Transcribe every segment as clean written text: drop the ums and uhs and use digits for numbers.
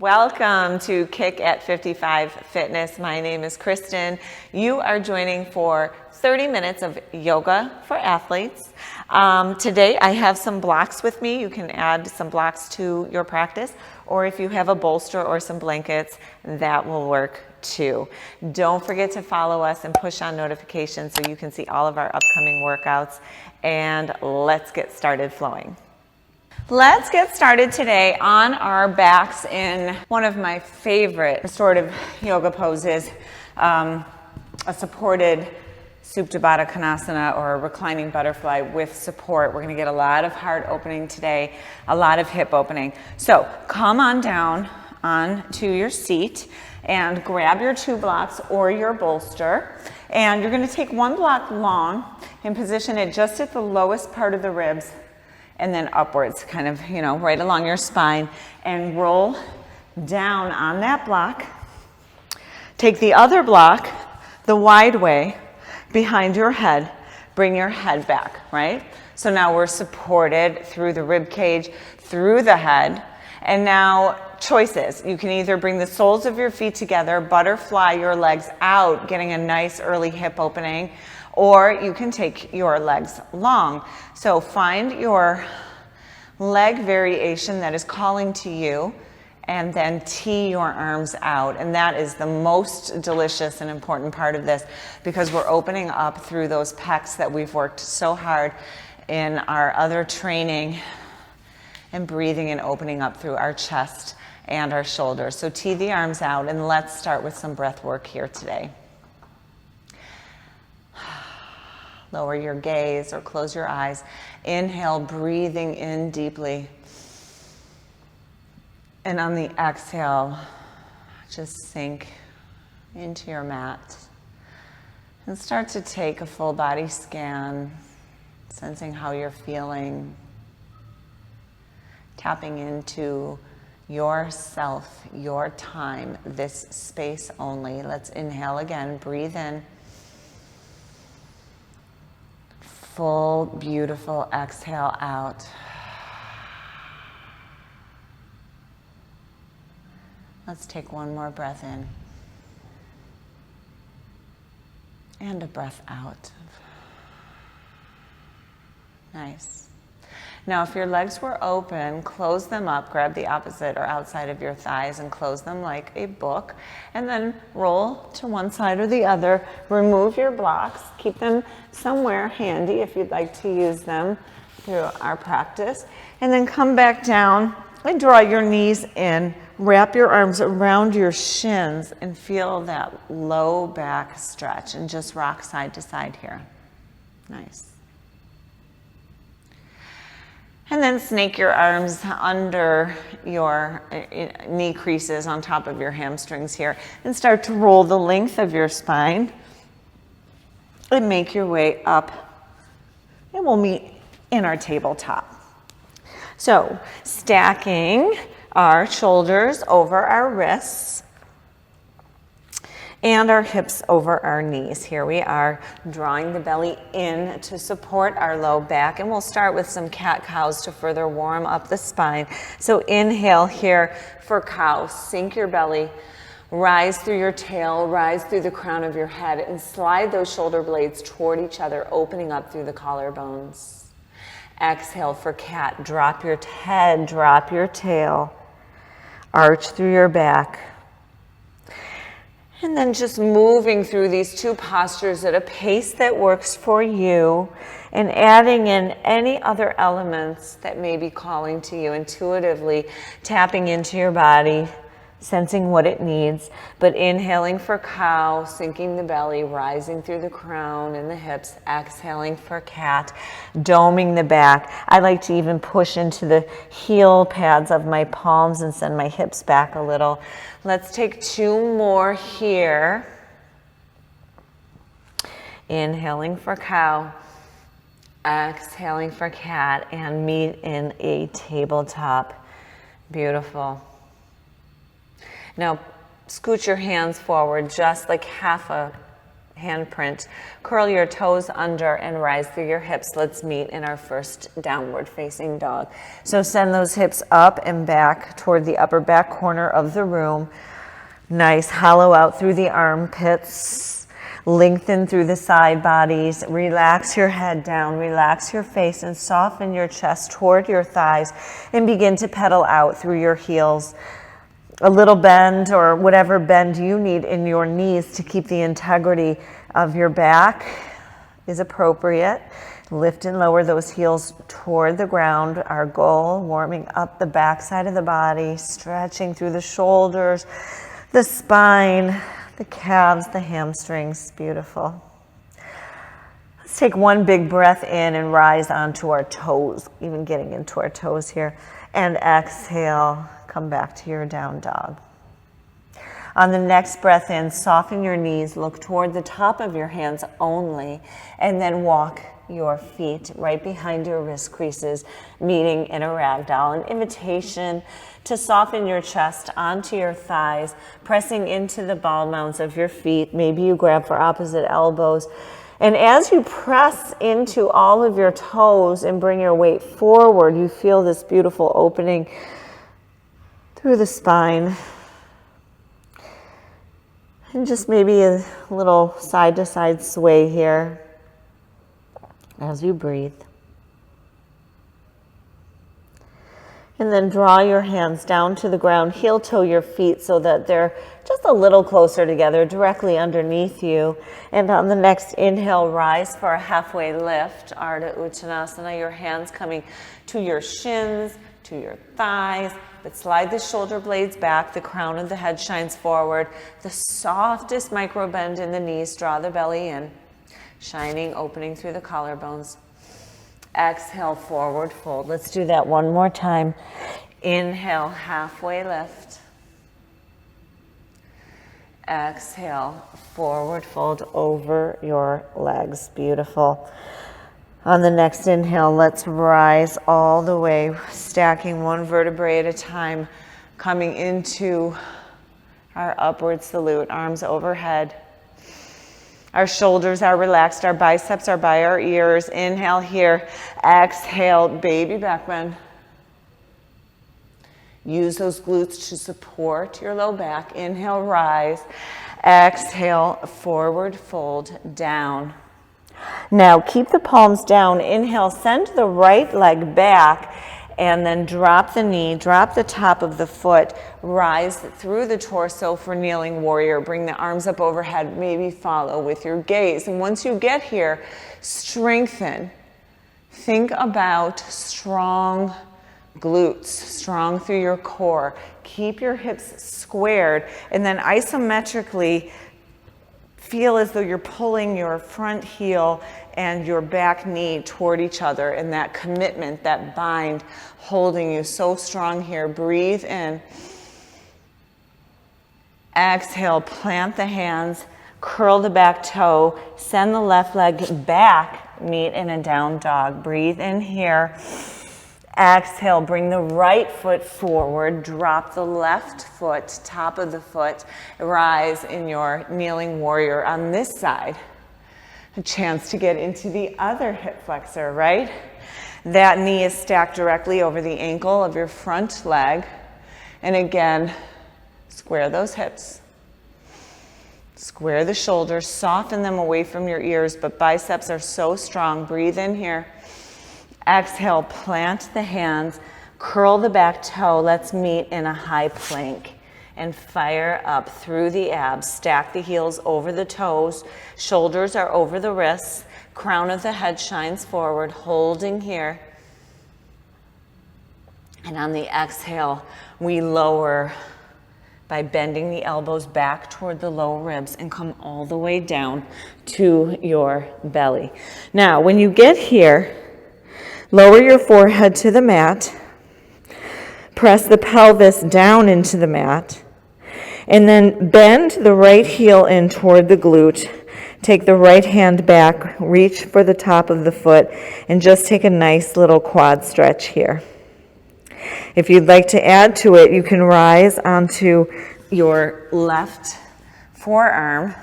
Welcome to Kick at 55 Fitness. My name is Kristin. You are joining for 30 minutes of yoga for athletes. Today I have some blocks with me. You can add some blocks to your practice, or if you have a bolster or some blankets, that will work too. Don't forget to follow us and push on notifications so you can see all of our upcoming workouts. And let's get started flowing. Let's get started today on our backs in one of my favorite restorative yoga poses, a supported Supta Baddha Konasana, or a reclining butterfly with support. We're going to get a lot of heart opening today, a lot of hip opening. So come on down onto your seat and grab your 2 blocks or your bolster. And you're going to take 1 block long and position it just at the lowest part of the ribs, and then upwards, kind of, right along your spine, and roll down on that block. Take the other block the wide way behind your head. Bring your head back, right? So now we're supported through the rib cage, through the head. And now choices. You can either bring the soles of your feet together, butterfly your legs out, getting a nice early hip opening, or you can take your legs long. So find your leg variation that is calling to you, and then tee your arms out. And that is the most delicious and important part of this, because we're opening up through those pecs that we've worked so hard in our other training, and breathing and opening up through our chest and our shoulders. So tee the arms out, and let's start with some breath work here today. Lower your gaze or close your eyes. Inhale, breathing in deeply. And on the exhale, just sink into your mat. And start to take a full body scan, sensing how you're feeling. Tapping into yourself, your time, this space only. Let's inhale again, breathe in. Full, beautiful exhale out. Let's take 1 more breath in. And a breath out. Nice. Now, if your legs were open, close them up, grab the opposite or outside of your thighs and close them like a book, and then roll to one side or the other. Remove your blocks, keep them somewhere handy if you'd like to use them through our practice, and then come back down and draw your knees in. Wrap your arms around your shins and feel that low back stretch, and just rock side to side here. Nice. And then snake your arms under your knee creases on top of your hamstrings here, and start to roll the length of your spine and make your way up, and we'll meet in our tabletop. So stacking our shoulders over our wrists and our hips over our knees. Here we are, drawing the belly in to support our low back. And we'll start with some cat-cows to further warm up the spine. So inhale here for cow. Sink your belly, rise through your tail, rise through the crown of your head, and slide those shoulder blades toward each other, opening up through the collarbones. Exhale for cat. Drop your head, drop your tail, arch through your back. And then just moving through these 2 postures at a pace that works for you, and adding in any other elements that may be calling to you intuitively, tapping into your body, sensing what it needs. But inhaling for cow, sinking the belly, rising through the crown and the hips. Exhaling for cat, doming the back. I like to even push into the heel pads of my palms and send my hips back a little. Let's take 2 more here. Inhaling for cow, exhaling for cat, and meet in a tabletop. Beautiful. Now, scoot your hands forward just like half a handprint. Curl your toes under and rise through your hips. Let's meet in our first downward facing dog. So send those hips up and back toward the upper back corner of the room. Nice, hollow out through the armpits. Lengthen through the side bodies. Relax your head down, relax your face, and soften your chest toward your thighs and begin to pedal out through your heels. A little bend or whatever bend you need in your knees to keep the integrity of your back is appropriate. Lift and lower those heels toward the ground. Our goal, warming up the back side of the body, stretching through the shoulders, the spine, the calves, the hamstrings. Beautiful. Let's take one big breath in and rise onto our toes, even getting into our toes here. And exhale, come back to your down dog. On the next breath in, soften your knees, look toward the top of your hands only, and then walk your feet right behind your wrist creases, meeting in a ragdoll. An invitation to soften your chest onto your thighs, pressing into the ball mounds of your feet. Maybe you grab for opposite elbows. And as you press into all of your toes and bring your weight forward, you feel this beautiful opening through the spine. And just maybe a little side-to-side sway here as you breathe. And then draw your hands down to the ground, heel toe your feet so that they're just a little closer together, directly underneath you. And on the next inhale, rise for a halfway lift, Ardha Uttanasana, your hands coming to your shins, to your thighs, but slide the shoulder blades back, the crown of the head shines forward, the softest micro bend in the knees, draw the belly in, shining, opening through the collarbones. Exhale, forward fold. Let's do that one more time. Inhale, halfway lift. Exhale, forward fold over your legs. Beautiful. On the next inhale, let's rise all the way, stacking one vertebrae at a time, coming into our upward salute, arms overhead. Our shoulders are relaxed, our biceps are by our ears. Inhale here, exhale, baby back bend. Use those glutes to support your low back. Inhale, rise. Exhale, forward fold, down. Now keep the palms down. Inhale, send the right leg back and then drop the knee, drop the top of the foot, rise through the torso for kneeling warrior. Bring the arms up overhead, maybe follow with your gaze. And once you get here, strengthen. Think about strong glutes, strong through your core. Keep your hips squared and then isometrically feel as though you're pulling your front heel and your back knee toward each other, and that commitment, that bind, holding you so strong here. Breathe in. Exhale, plant the hands, curl the back toe, send the left leg back, meet in a down dog. Breathe in here. Exhale, bring the right foot forward, drop the left foot, top of the foot, rise in your kneeling warrior. On this side, a chance to get into the other hip flexor, right? That knee is stacked directly over the ankle of your front leg. And again, square those hips. Square the shoulders, soften them away from your ears, but biceps are so strong. Breathe in here. Exhale, plant the hands, curl the back toe. Let's meet in a high plank and fire up through the abs. Stack the heels over the toes. Shoulders are over the wrists. Crown of the head shines forward, holding here. And on the exhale, we lower by bending the elbows back toward the low ribs and come all the way down to your belly. Now, when you get here, lower your forehead to the mat, press the pelvis down into the mat, and then bend the right heel in toward the glute. Take the right hand back, reach for the top of the foot, and just take a nice little quad stretch here. If you'd like to add to it, you can rise onto your left forearm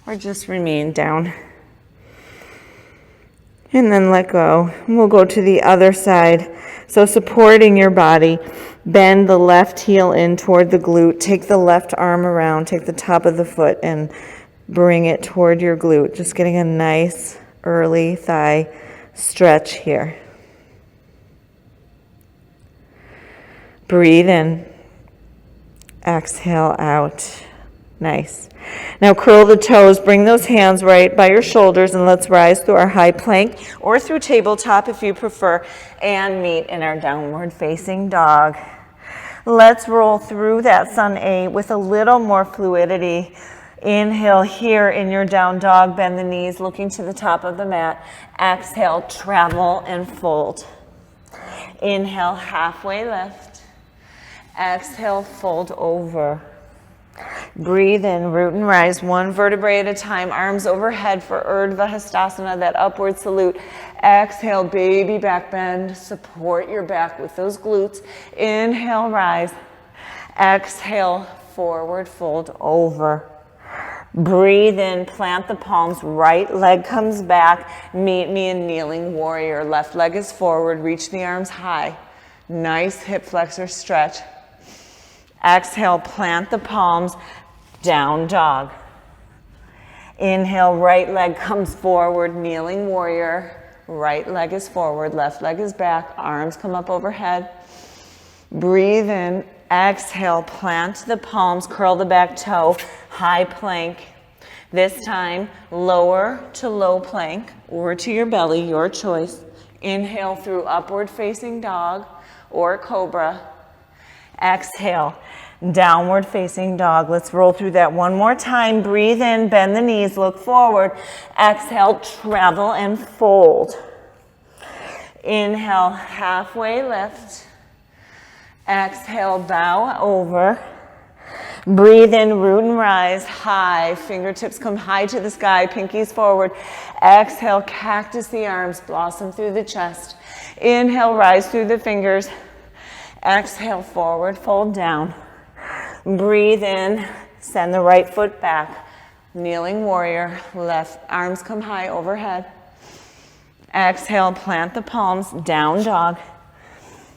or just remain down. And then let go. We'll go to the other side. So supporting your body, bend the left heel in toward the glute. Take the left arm around, take the top of the foot and bring it toward your glute. Just getting a nice early thigh stretch here. Breathe in. Exhale out. Nice. Now curl the toes, bring those hands right by your shoulders, and let's rise through our high plank or through tabletop if you prefer, and meet in our downward facing dog. Let's roll through that sun A with a little more fluidity. Inhale here in your down dog, bend the knees, looking to the top of the mat. Exhale, travel and fold. Inhale, halfway lift. Exhale, fold over. Breathe in, root and rise, one vertebrae at a time, arms overhead for Urdhva Hastasana, that upward salute. Exhale, baby back bend, support your back with those glutes. Inhale, rise. Exhale, forward fold over. Breathe in, plant the palms, right leg comes back, meet me in kneeling warrior. Left leg is forward, reach the arms high. Nice hip flexor stretch. Exhale, plant the palms, down dog. Inhale, right leg comes forward, kneeling warrior. Right leg is forward, left leg is back, arms come up overhead. Breathe in, exhale, plant the palms, curl the back toe, high plank. This time, lower to low plank or to your belly, your choice. Inhale through upward facing dog or cobra. Exhale, downward facing dog. Let's roll through that one more time. Breathe in, bend the knees, look forward. Exhale, travel and fold. Inhale, halfway lift. Exhale, bow over. Breathe in, root and rise, high. Fingertips come high to the sky, pinkies forward. Exhale, cactus the arms, blossom through the chest. Inhale, rise through the fingers. Exhale, forward, fold down. Breathe in, send the right foot back. Kneeling warrior, left arms come high overhead. Exhale, plant the palms, down dog.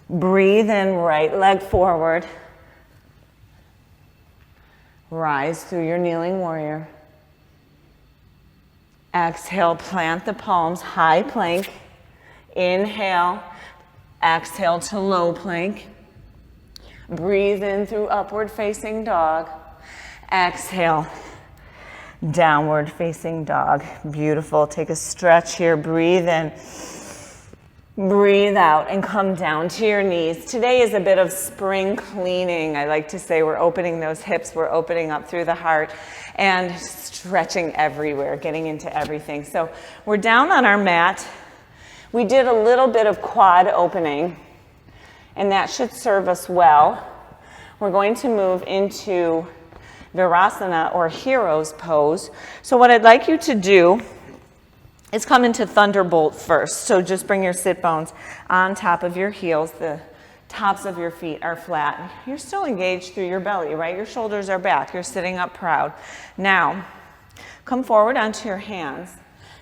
Breathe in, right leg forward. Rise through your kneeling warrior. Exhale, plant the palms, high plank. Inhale, exhale to low plank. Breathe in through upward facing dog. Exhale, downward facing dog. Beautiful. Take a stretch here. Breathe in. Breathe out and come down to your knees. Today is a bit of spring cleaning. I like to say we're opening those hips. We're opening up through the heart and stretching everywhere, getting into everything. So we're down on our mat. We did a little bit of quad opening, and that should serve us well. We're going to move into Virasana or hero's pose. So what I'd like you to do is come into Thunderbolt first. So just bring your sit bones on top of your heels. The tops of your feet are flat. You're still engaged through your belly, right? Your shoulders are back. You're sitting up proud. Now, come forward onto your hands.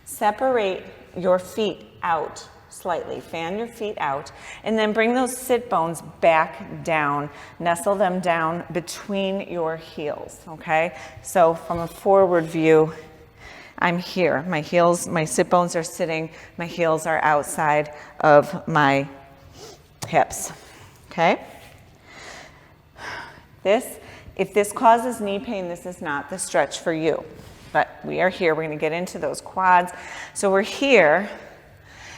Separate your feet out slightly. Fan your feet out. And then bring those sit bones back down. Nestle them down between your heels, okay? So from a forward view, I'm here. My heels, my sit bones are sitting. My heels are outside of my hips, okay? If this causes knee pain, this is not the stretch for you. But we are here. We're going to get into those quads. So we're here.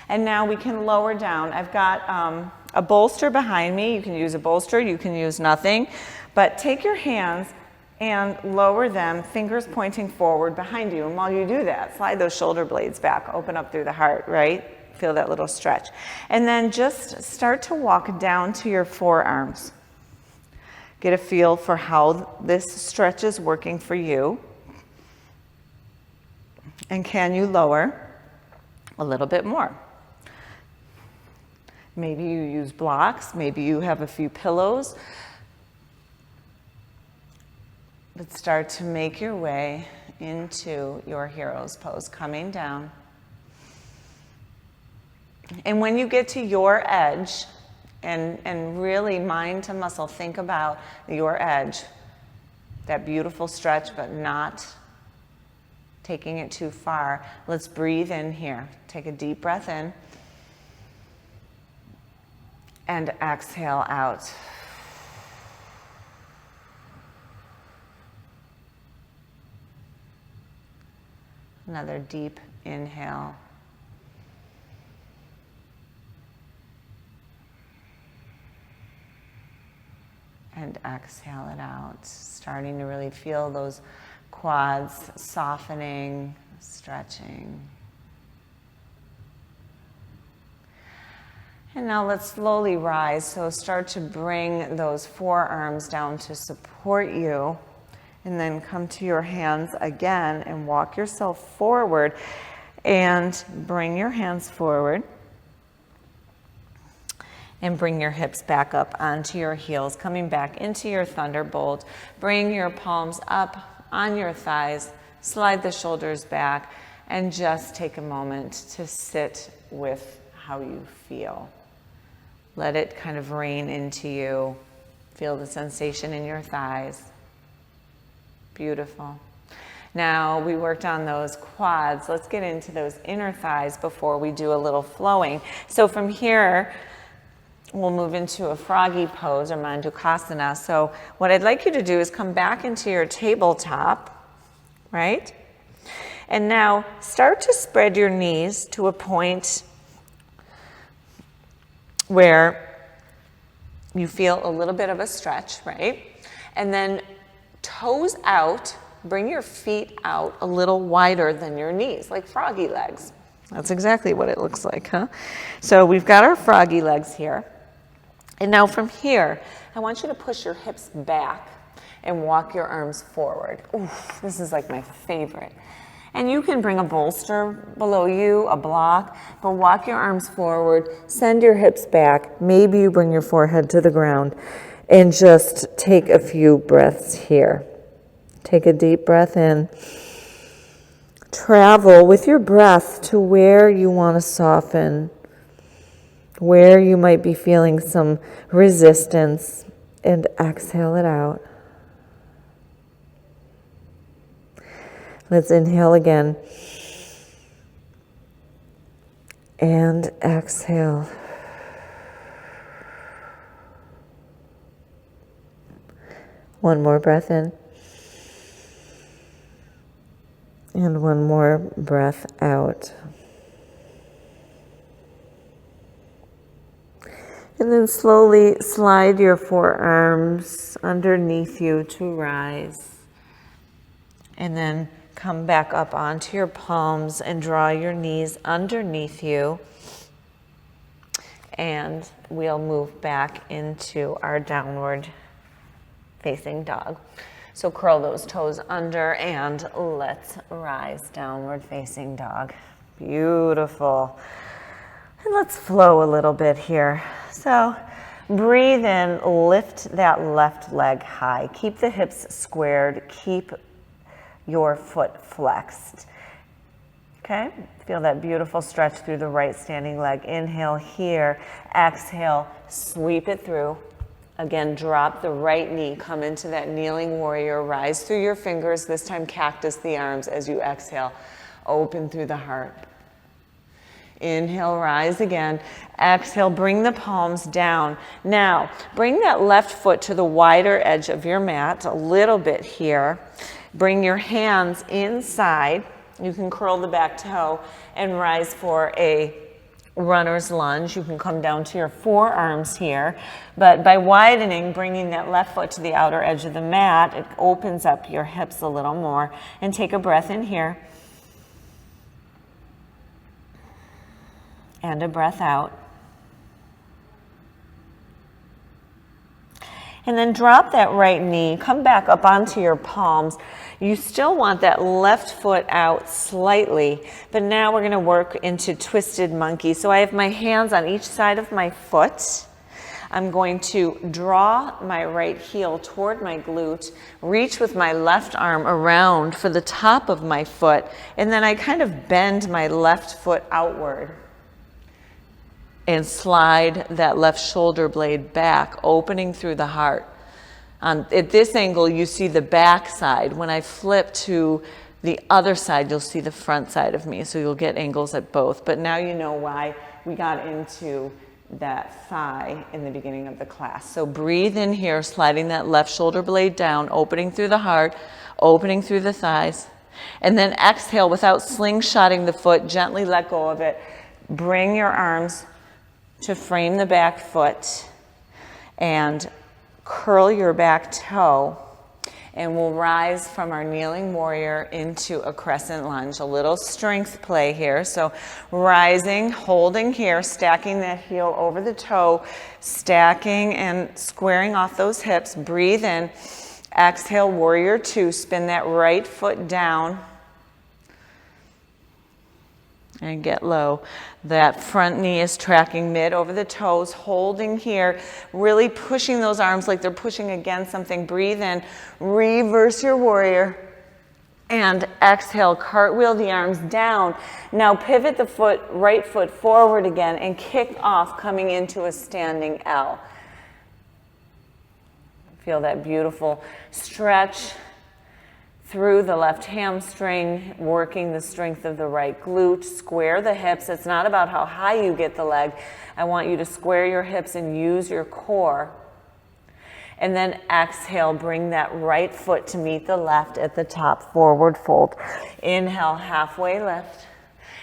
And now we can lower down. I've got a bolster behind me. You can use a bolster. You can use nothing. But take your hands and lower them, fingers pointing forward behind you. And while you do that, slide those shoulder blades back, open up through the heart, right? Feel that little stretch. And then just start to walk down to your forearms. Get a feel for how this stretch is working for you. And can you lower a little bit more? Maybe you use blocks, maybe you have a few pillows. But start to make your way into your hero's pose, coming down. And when you get to your edge, and really mind to muscle, think about your edge, that beautiful stretch, but not taking it too far. Let's breathe in here. Take a deep breath in. And exhale out. Another deep inhale. And exhale it out. Starting to really feel those quads softening, stretching. And now let's slowly rise. So start to bring those forearms down to support you. And then come to your hands again and walk yourself forward. And bring your hands forward. And bring your hips back up onto your heels, coming back into your thunderbolt. Bring your palms up on your thighs, slide the shoulders back, and just take a moment to sit with how you feel. Let it kind of rain into you. Feel the sensation in your thighs. Beautiful. Now we worked on those quads. Let's get into those inner thighs before we do a little flowing. So from here, we'll move into a froggy pose or Mandukasana. So what I'd like you to do is come back into your tabletop, right? And now start to spread your knees to a point where you feel a little bit of a stretch, right? And then toes out, bring your feet out a little wider than your knees, like froggy legs. That's exactly what it looks like, huh? So we've got our froggy legs here. And now from here, I want you to push your hips back and walk your arms forward. Ooh, this is like my favorite. And you can bring a bolster below you, a block, but walk your arms forward, send your hips back. Maybe you bring your forehead to the ground and just take a few breaths here. Take a deep breath in. Travel with your breath to where you want to soften, where you might be feeling some resistance, and exhale it out. Let's inhale again. And exhale. One more breath in. And one more breath out. And then slowly slide your forearms underneath you to rise. And then come back up onto your palms and draw your knees underneath you. And we'll move back into our downward facing dog. So curl those toes under and let's rise, downward facing dog. Beautiful. And let's flow a little bit here. So breathe in, lift that left leg high. Keep the hips squared, keep your foot flexed. Okay, feel that beautiful stretch through the right standing leg. Inhale here, exhale, sweep it through. Again, drop the right knee, come into that kneeling warrior, rise through your fingers, this time cactus the arms as you exhale, open through the heart. Inhale, rise again. Exhale, bring the palms down. Now, bring that left foot to the wider edge of your mat, a little bit here. Bring your hands inside. You can curl the back toe and rise for a runner's lunge. You can come down to your forearms here. But by widening, bringing that left foot to the outer edge of the mat, it opens up your hips a little more. And take a breath in here. And a breath out. And then drop that right knee, come back up onto your palms. You still want that left foot out slightly, but now we're gonna work into twisted monkey. So I have my hands on each side of my foot. I'm going to draw my right heel toward my glute, reach with my left arm around for the top of my foot, and then I kind of bend my left foot outward and slide that left shoulder blade back, opening through the heart. At this angle, you see the back side. When I flip to the other side, you'll see the front side of me, so you'll get angles at both. But now you know why we got into that thigh in the beginning of the class. So breathe in here, sliding that left shoulder blade down, opening through the heart, opening through the thighs. And then exhale without slingshotting the foot, gently let go of it. Bring your arms to frame the back foot and curl your back toe. And we'll rise from our kneeling warrior into a crescent lunge. A little strength play here. So rising, holding here, stacking that heel over the toe, stacking and squaring off those hips. Breathe in. Exhale, warrior two. Spin that right foot down and get low. That front knee is tracking mid over the toes, holding here, really pushing those arms like they're pushing against something. Breathe in, reverse your warrior, and exhale, cartwheel the arms down. Now pivot the foot, right foot forward again and kick off, coming into a standing L. Feel that beautiful stretch through the left hamstring, working the strength of the right glute. Square the hips. It's not about how high you get the leg. I want you to square your hips and use your core. And then exhale, bring that right foot to meet the left at the top, forward fold. Inhale, halfway lift.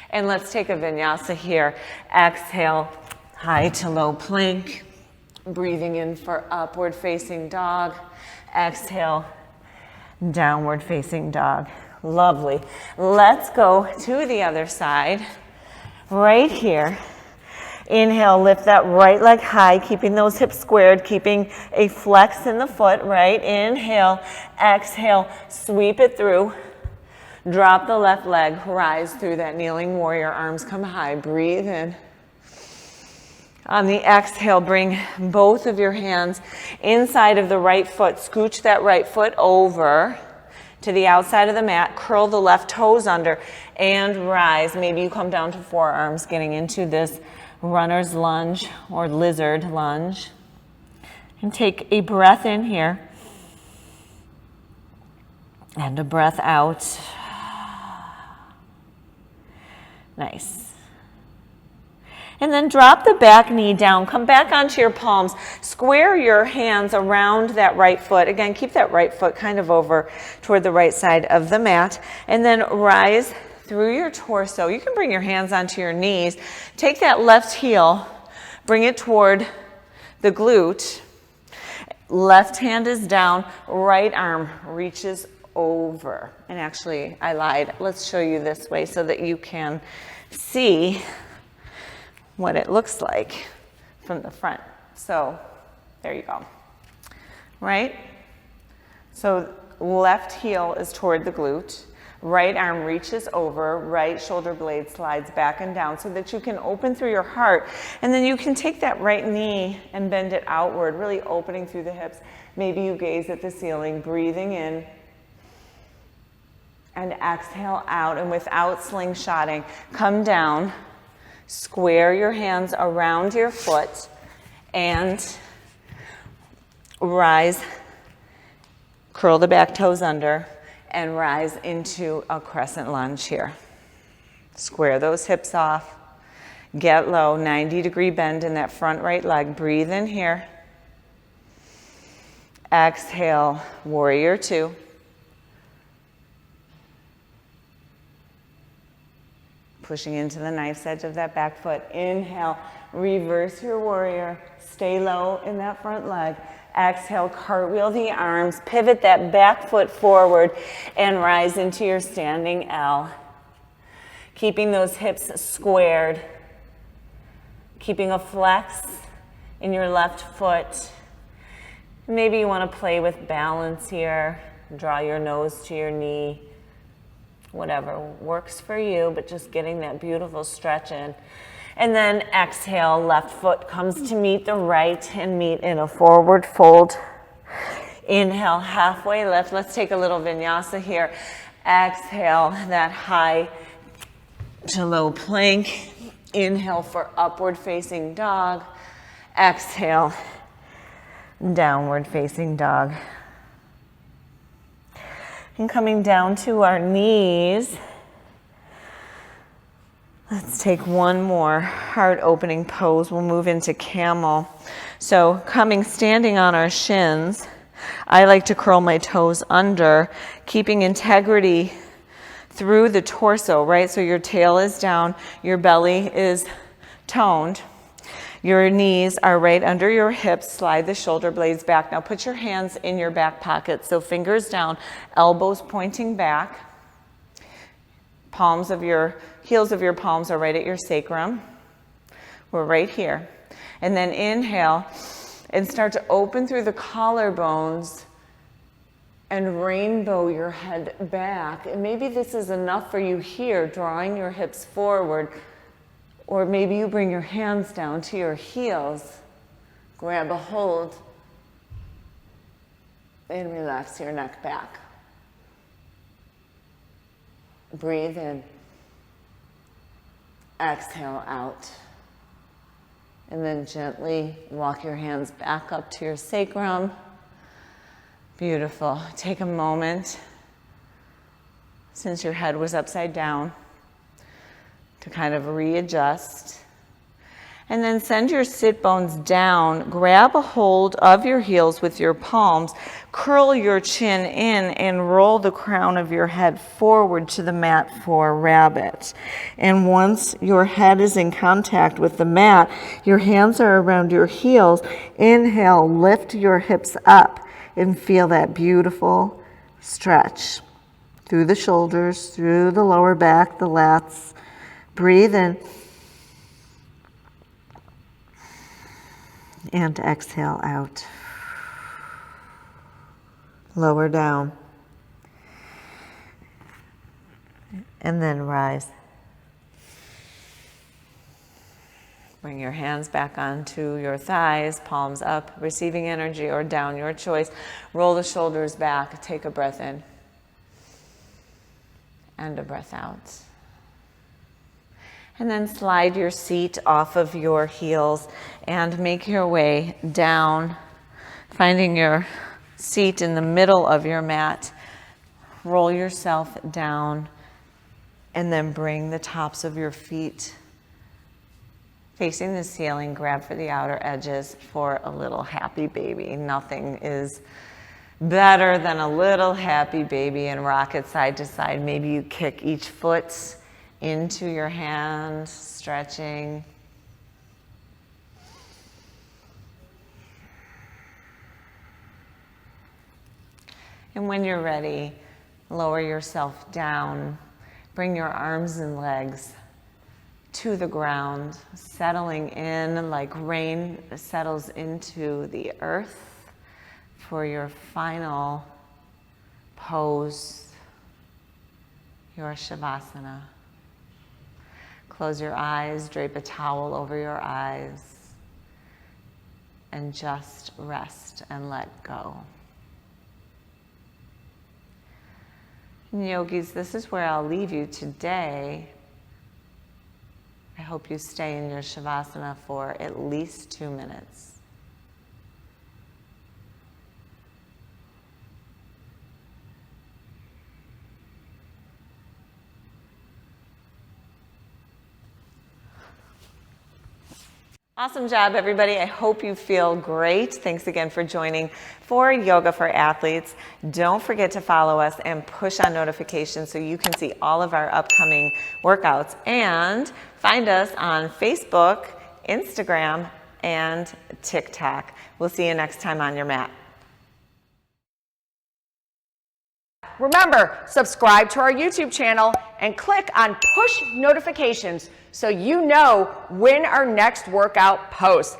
And let's take a vinyasa here. Exhale, high to low plank. Breathing in for upward facing dog. Exhale, downward facing dog. Lovely. Let's go to the other side. Right here. Inhale, lift that right leg high, keeping those hips squared, keeping a flex in the foot, right? Inhale, exhale, sweep it through. Drop the left leg, rise through that kneeling warrior, arms come high. Breathe in. On the exhale, bring both of your hands inside of the right foot. Scooch that right foot over to the outside of the mat. Curl the left toes under and rise. Maybe you come down to forearms, getting into this runner's lunge or lizard lunge. And take a breath in here and a breath out. Nice. And then drop the back knee down. Come back onto your palms. Square your hands around that right foot. Again, keep that right foot kind of over toward the right side of the mat. And then rise through your torso. You can bring your hands onto your knees. Take that left heel, bring it toward the glute. Left hand is down, right arm reaches over. And actually, I lied. Let's show you this way so that you can see what it looks like from the front. So there you go, right? So left heel is toward the glute, right arm reaches over, right shoulder blade slides back and down so that you can open through your heart. And then you can take that right knee and bend it outward, really opening through the hips. Maybe you gaze at the ceiling, breathing in, and exhale out. And without slingshotting, come down. Square your hands around your foot and rise. Curl the back toes under and rise into a crescent lunge here. Square those hips off. Get low, 90-degree bend in that front right leg. Breathe in here. Exhale, warrior two. Pushing into the knife's edge of that back foot. Inhale, reverse your warrior. Stay low in that front leg. Exhale, cartwheel the arms. Pivot that back foot forward and rise into your standing L. Keeping those hips squared. Keeping a flex in your left foot. Maybe you want to play with balance here. Draw your nose to your knee. Whatever works for you, but just getting that beautiful stretch in. And then exhale, left foot comes to meet the right and meet in a forward fold. Inhale, halfway lift. Let's take a little vinyasa here. Exhale, that high to low plank. Inhale for upward facing dog. Exhale, downward facing dog. And coming down to our knees, let's take one more heart opening pose. We'll move into camel. So standing on our shins, I like to curl my toes under, keeping integrity through the torso, right? So your tail is down, your belly is toned. Your knees are right under your hips. Slide the shoulder blades back. Now put your hands in your back pocket. So fingers down, elbows pointing back. Heels of your palms are right at your sacrum. We're right here. And then inhale and start to open through the collarbones and rainbow your head back. And maybe this is enough for you here, drawing your hips forward. Or maybe you bring your hands down to your heels, grab a hold, and relax your neck back. Breathe in. Exhale out. And then gently walk your hands back up to your sacrum. Beautiful. Take a moment, since your head was upside down, to kind of readjust. And then send your sit bones down. Grab a hold of your heels with your palms. Curl your chin in and roll the crown of your head forward to the mat for rabbit. And once your head is in contact with the mat, your hands are around your heels. Inhale, lift your hips up and feel that beautiful stretch through the shoulders, through the lower back, the lats. Breathe in and exhale out. Lower down and then rise. Bring your hands back onto your thighs, palms up, receiving energy, or down, your choice. Roll the shoulders back, take a breath in and a breath out. And then slide your seat off of your heels and make your way down, finding your seat in the middle of your mat. Roll yourself down and then bring the tops of your feet facing the ceiling. Grab for the outer edges for a little happy baby. Nothing is better than a little happy baby, and rock it side to side. Maybe you kick each foot into your hand, stretching. And when you're ready, lower yourself down. Bring your arms and legs to the ground, settling in like rain settles into the earth for your final pose, your Shavasana. Close your eyes, drape a towel over your eyes, and just rest and let go. And yogis, this is where I'll leave you today. I hope you stay in your Shavasana for at least 2 minutes. Awesome job, everybody. I hope you feel great. Thanks again for joining for Yoga for Athletes. Don't forget to follow us and push on notifications so you can see all of our upcoming workouts. And find us on Facebook, Instagram, and TikTok. We'll see you next time on your mat. Remember, subscribe to our YouTube channel and click on push notifications so you know when our next workout posts.